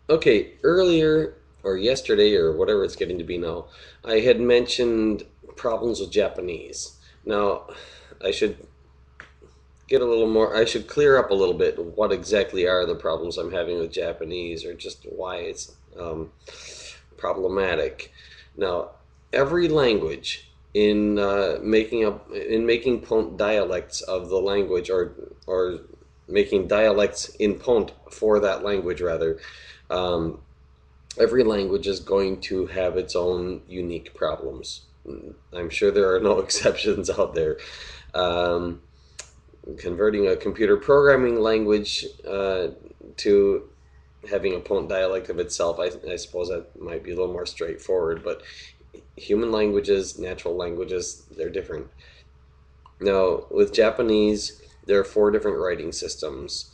Okay, earlier or yesterday or whatever it's getting to be now, I had mentioned problems with Japanese. Now, I should get a little more, I should clear up a little bit what exactly are the problems I'm having with Japanese or just why it's problematic. Now, every language in making Pont dialects of the language or making dialects in Pont for that language rather, um, every language is going to have its own unique problems. I'm sure there are no exceptions out there. Um, Converting a computer programming language to having a Pont dialect of itself, I suppose that might be a little more straightforward, but human languages, natural languages, they're different. Now, with Japanese, there are four different writing systems.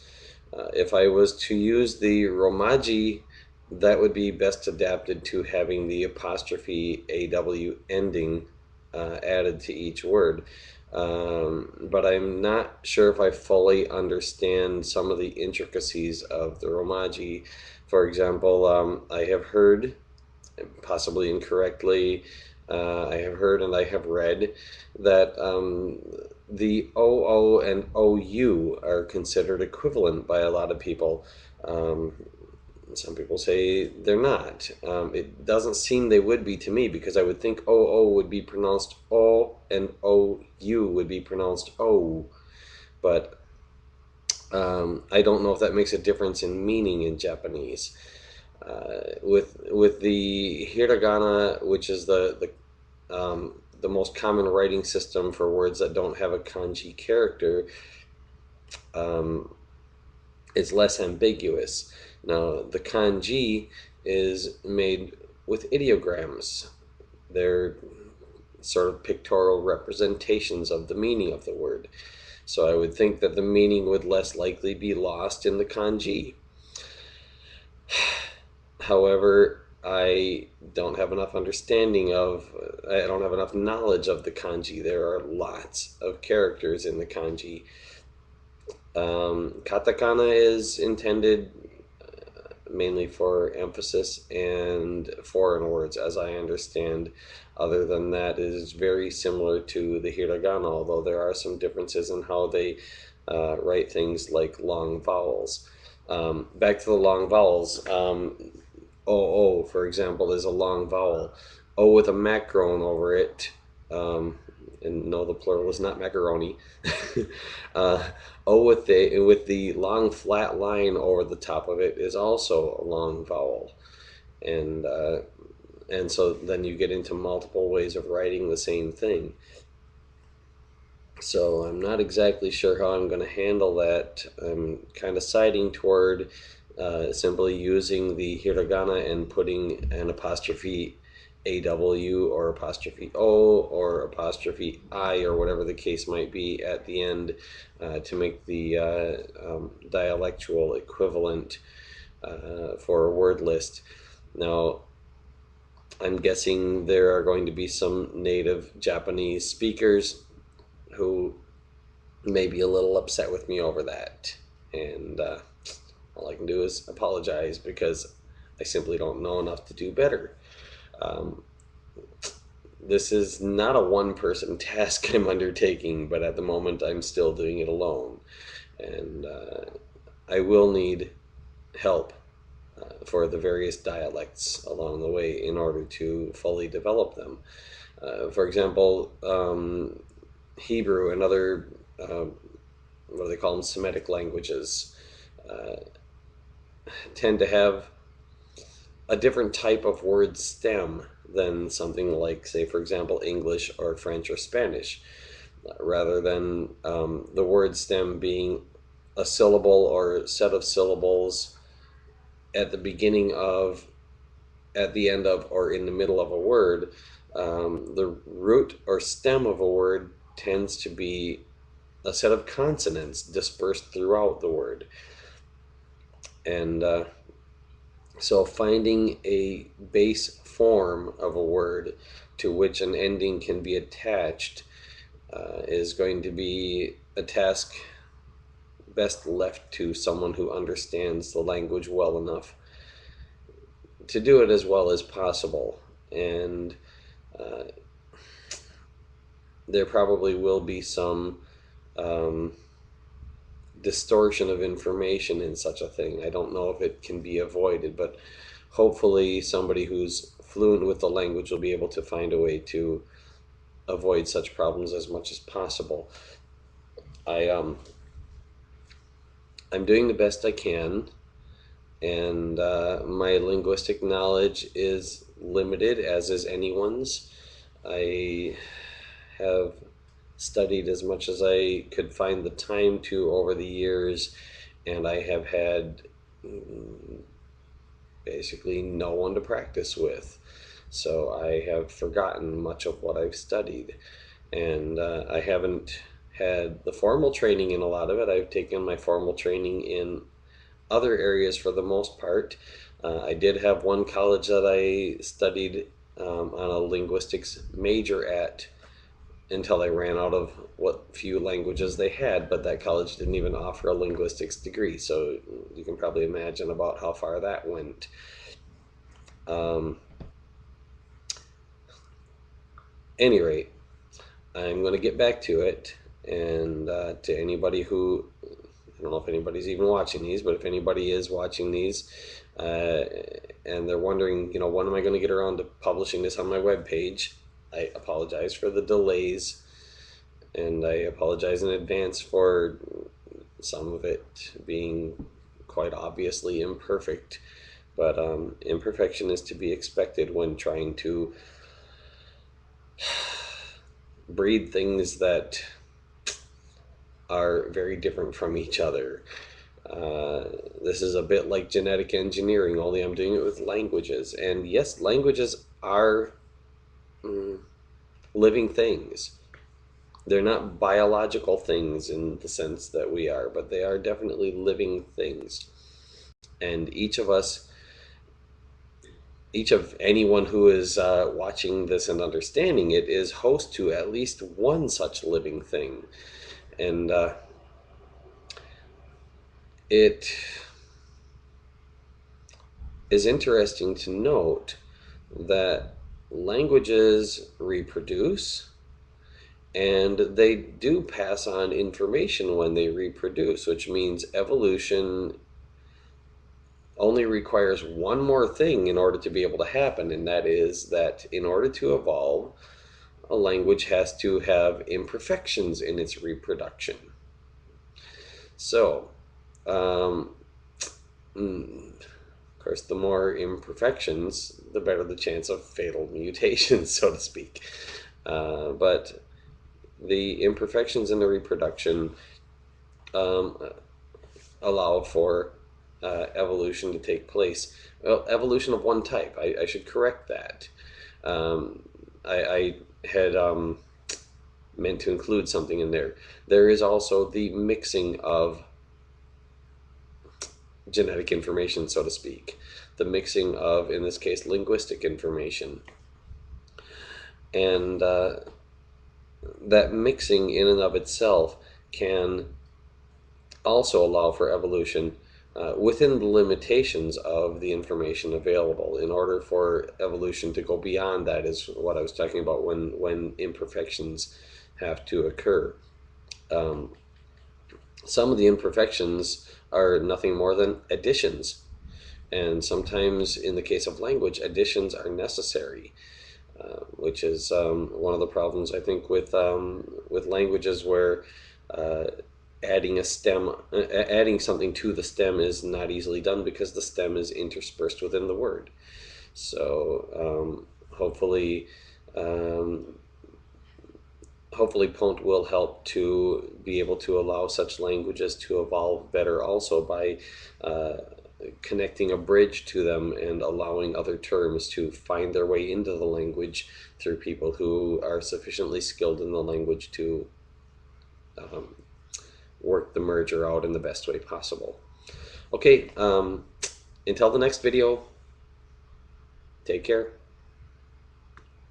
If I was to use the Romaji, that would be best adapted to having the apostrophe AW ending added to each word. But I'm not sure if I fully understand some of the intricacies of the Romaji. For example, I have heard, possibly incorrectly, I have heard and I have read that the OO and OU are considered equivalent by a lot of people. Um, some people say they're not. It doesn't seem they would be to me because I would think OO would be pronounced O and OU would be pronounced O. But I don't know if that makes a difference in meaning in Japanese. With the hiragana, which is the most common writing system for words that don't have a kanji character, um, it's less ambiguous. Now, the kanji is made with ideograms. They're sort of pictorial representations of the meaning of the word. So I would think that the meaning would less likely be lost in the kanji. However, I don't have enough understanding of, I don't have enough knowledge of the kanji. There are lots of characters in the kanji. Katakana is intended mainly for emphasis and foreign words, as I understand. Other than that, it is very similar to the hiragana, although there are some differences in how they write things like long vowels. Back to the long vowels. O, for example, is a long vowel. O with a macron over it. And no, the plural is not macaroni. uh, O with the long flat line over the top of it is also a long vowel, and and so then you get into multiple ways of writing the same thing. So I'm not exactly sure how I'm going to handle that. I'm kind of siding toward simply using the hiragana and putting an apostrophe AW or apostrophe O or apostrophe I or whatever the case might be at the end to make the dialectual equivalent for a word list. Now, I'm guessing there are going to be some native Japanese speakers who may be a little upset with me over that. And all I can do is apologize because I simply don't know enough to do better. Um, this is not a one person task I'm undertaking, but at the moment I'm still doing it alone. And I will need help for the various dialects along the way in order to fully develop them. For example, Hebrew and other, what do they call them, Semitic languages, uh, tend to have a different type of word stem than something like, say, for example, English or French or Spanish, rather than the word stem being a syllable or set of syllables at the beginning of, at the end of, or in the middle of a word. The root or stem of a word tends to be a set of consonants dispersed throughout the word. And so finding a base form of a word to which an ending can be attached is going to be a task best left to someone who understands the language well enough. to do it as well as possible. And there probably will be some distortion of information in such a thing. I don't know if it can be avoided, but hopefully somebody who's fluent with the language will be able to find a way to avoid such problems as much as possible. I'm doing the best I can, and my linguistic knowledge is limited, as is anyone's. I have studied as much as I could find the time to over the years, and I have had basically no one to practice with. So I have forgotten much of what I've studied, and I haven't had the formal training in a lot of it. I've taken my formal training in other areas for the most part. I did have one college that I studied on a linguistics major at until I ran out of what few languages they had, but that college didn't even offer a linguistics degree, so you can probably imagine about how far that went. Any rate, I'm going to get back to it, and to anybody who, I don't know if anybody's even watching these, but if anybody is watching these and they're wondering, you know, when am I going to get around to publishing this on my webpage, I apologize for the delays, and I apologize in advance for some of it being quite obviously imperfect, but imperfection is to be expected when trying to breed things that are very different from each other. This is a bit like genetic engineering, only I'm doing it with languages. And yes, languages are living things. They're not biological things in the sense that we are, but they are definitely living things. And each of anyone who is watching this and understanding it is host to at least one such living thing. And it is interesting to note that languages reproduce, and they do pass on information when they reproduce, which means evolution only requires one more thing in order to be able to happen, and that is that in order to evolve, a language has to have imperfections in its reproduction. So, of course, the more imperfections, the better the chance of fatal mutations, so to speak. But the imperfections in the reproduction allow for evolution to take place. Well, evolution of one type. I should correct that. I had meant to include something in there. There is also the mixing of genetic information, so to speak. The mixing of, in this case, linguistic information. And that mixing in and of itself can also allow for evolution within the limitations of the information available. In order for evolution to go beyond that is what I was talking about when imperfections have to occur. Some of the imperfections are nothing more than additions, and sometimes in the case of language, additions are necessary, which is one of the problems I think with languages where adding something to the stem is not easily done because the stem is interspersed within the word. So hopefully Pont will help to be able to allow such languages to evolve better also by connecting a bridge to them and allowing other terms to find their way into the language through people who are sufficiently skilled in the language to work the merger out in the best way possible. Okay, until the next video, take care.